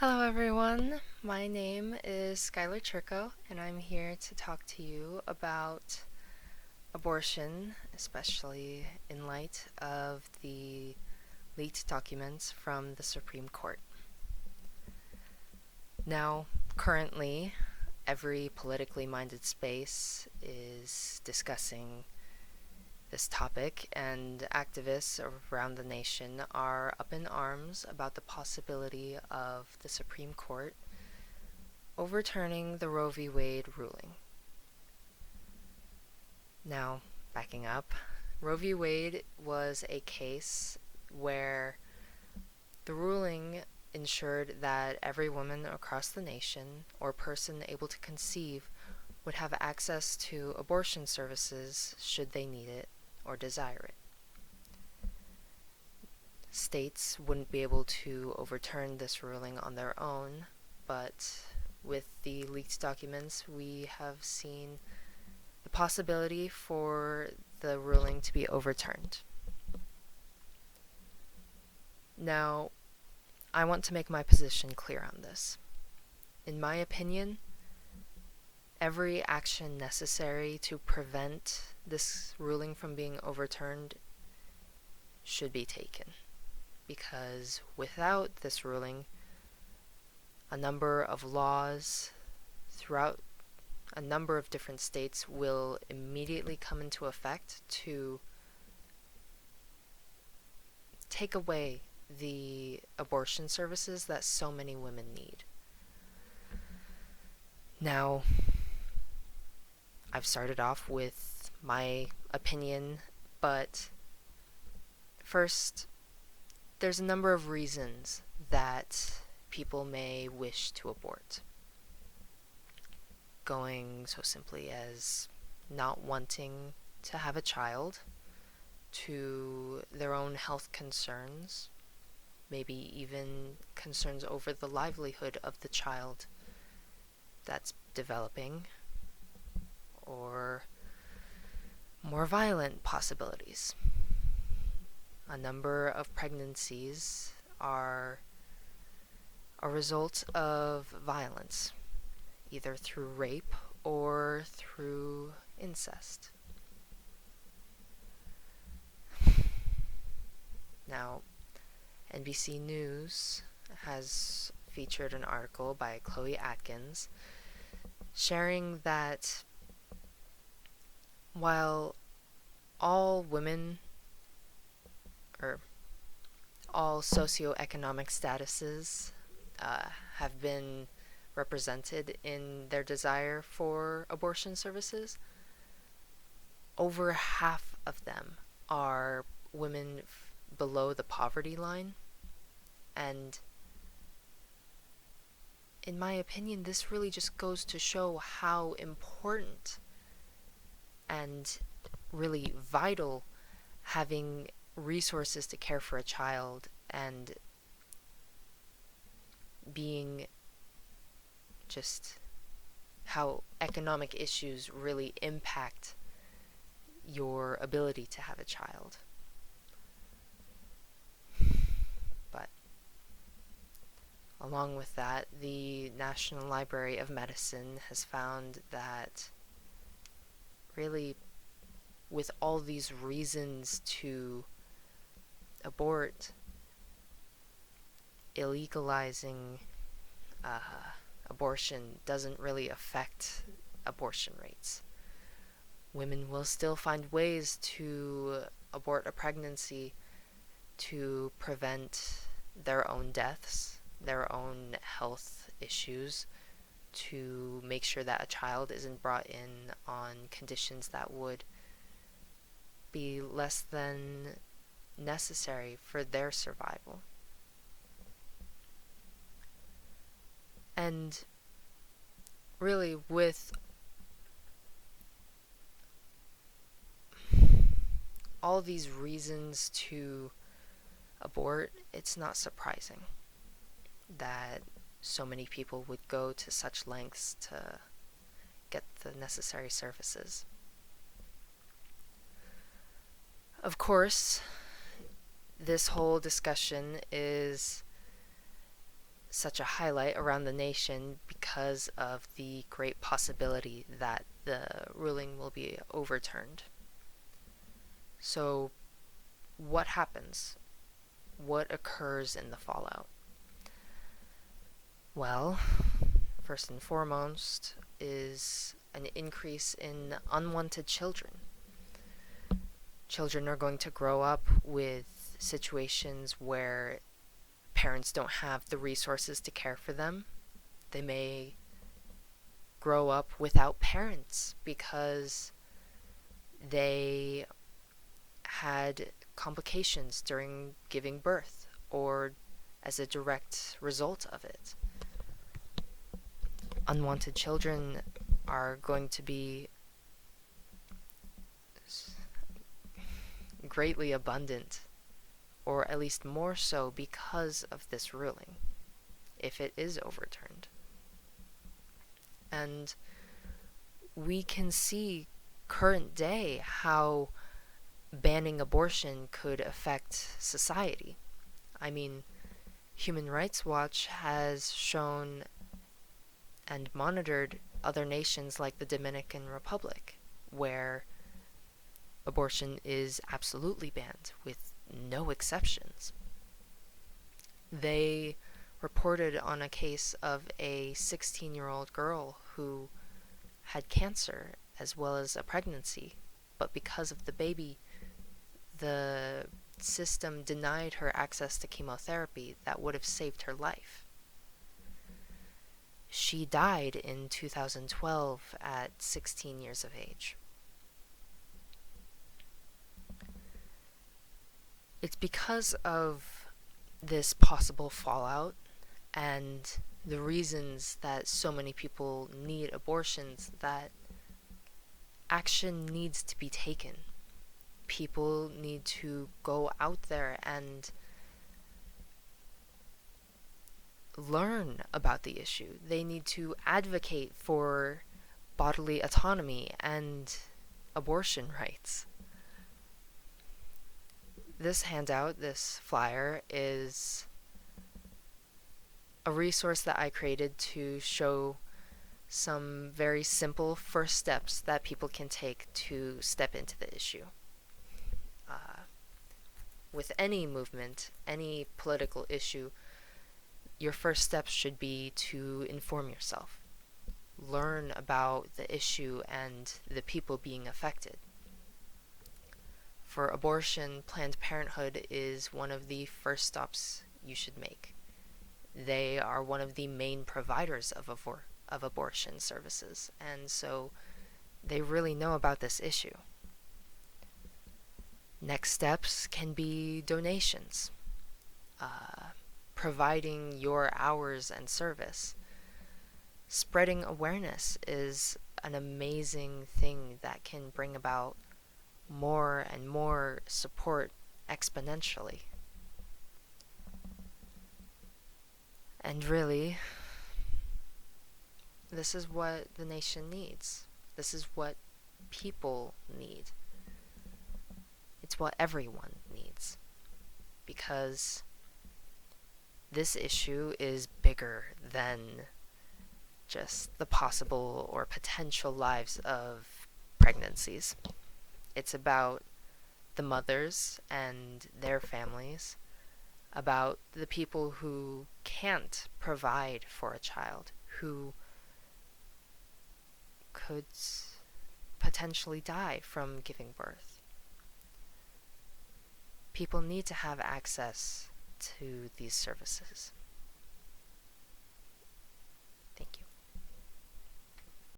Hello, everyone. My name is Skylar Chirko, and I'm here to talk to you about abortion, especially in light of the leaked documents from the Supreme Court. Now, currently, every politically minded space is discussing this topic, and activists around the nation are up in arms about the possibility of the Supreme Court overturning the Roe v. Wade ruling. Now, backing up, Roe v. Wade was a case where the ruling ensured that every woman across the nation or person able to conceive would have access to abortion services should they need it or desire it. States wouldn't be able to overturn this ruling on their own, but with the leaked documents, we have seen the possibility for the ruling to be overturned. Now, I want to make my position clear on this. In my opinion, every action necessary to prevent this ruling from being overturned should be taken, because without this ruling, a number of laws throughout a number of different states will immediately come into effect to take away the abortion services that so many women need. Now, I've started off with my opinion, but first, there's a number of reasons that people may wish to abort. Going so simply as not wanting to have a child, to their own health concerns, maybe even concerns over the livelihood of the child that's developing, or more violent possibilities. A number of pregnancies are a result of violence, either through rape or through incest. Now, NBC News has featured an article by Chloe Atkins sharing that while all women, or all socioeconomic statuses, have been represented in their desire for abortion services, over half of them are women below the poverty line. And in my opinion, this really just goes to show how important and really vital having resources to care for a child and being just how economic issues really impact your ability to have a child. But along with that, the National Library of Medicine has found that really, with all these reasons to abort, illegalizing abortion doesn't really affect abortion rates. Women will still find ways to abort a pregnancy to prevent their own deaths, their own health issues, to make sure that a child isn't brought in on conditions that would be less than necessary for their survival. And really, with all these reasons to abort, it's not surprising that so many people would go to such lengths to get the necessary services. Of course, this whole discussion is such a highlight around the nation because of the great possibility that the ruling will be overturned. So, what happens? What occurs in the fallout? Well, first and foremost is an increase in unwanted children. Children are going to grow up with situations where parents don't have the resources to care for them. They may grow up without parents because they had complications during giving birth or as a direct result of it. Unwanted children are going to be greatly abundant, or at least more so because of this ruling, if it is overturned. And we can see current day how banning abortion could affect society. I mean, Human Rights Watch has shown and monitored other nations like the Dominican Republic, where abortion is absolutely banned with no exceptions. They reported on a case of a 16-year-old girl who had cancer as well as a pregnancy, but because of the baby, the system denied her access to chemotherapy that would have saved her life. She died in 2012 at 16 years of age. It's because of this possible fallout and the reasons that so many people need abortions that action needs to be taken. People need to go out there and learn about the issue. They need to advocate for bodily autonomy and abortion rights. This handout, this flyer, is a resource that I created to show some very simple first steps that people can take to step into the issue. With any movement, any political issue, your first steps should be to inform yourself. Learn about the issue and the people being affected. For abortion, Planned Parenthood is one of the first stops you should make. They are one of the main providers of abortion services, and so they really know about this issue. Next steps can be donations, providing your hours and service. Spreading awareness is an amazing thing that can bring about more and more support exponentially. And really, this is what the nation needs. This is what people need. It's what everyone needs. Because this issue is bigger than just the possible or potential lives of pregnancies. It's about the mothers and their families, about the people who can't provide for a child, who could potentially die from giving birth. People need to have access to these services. Thank you.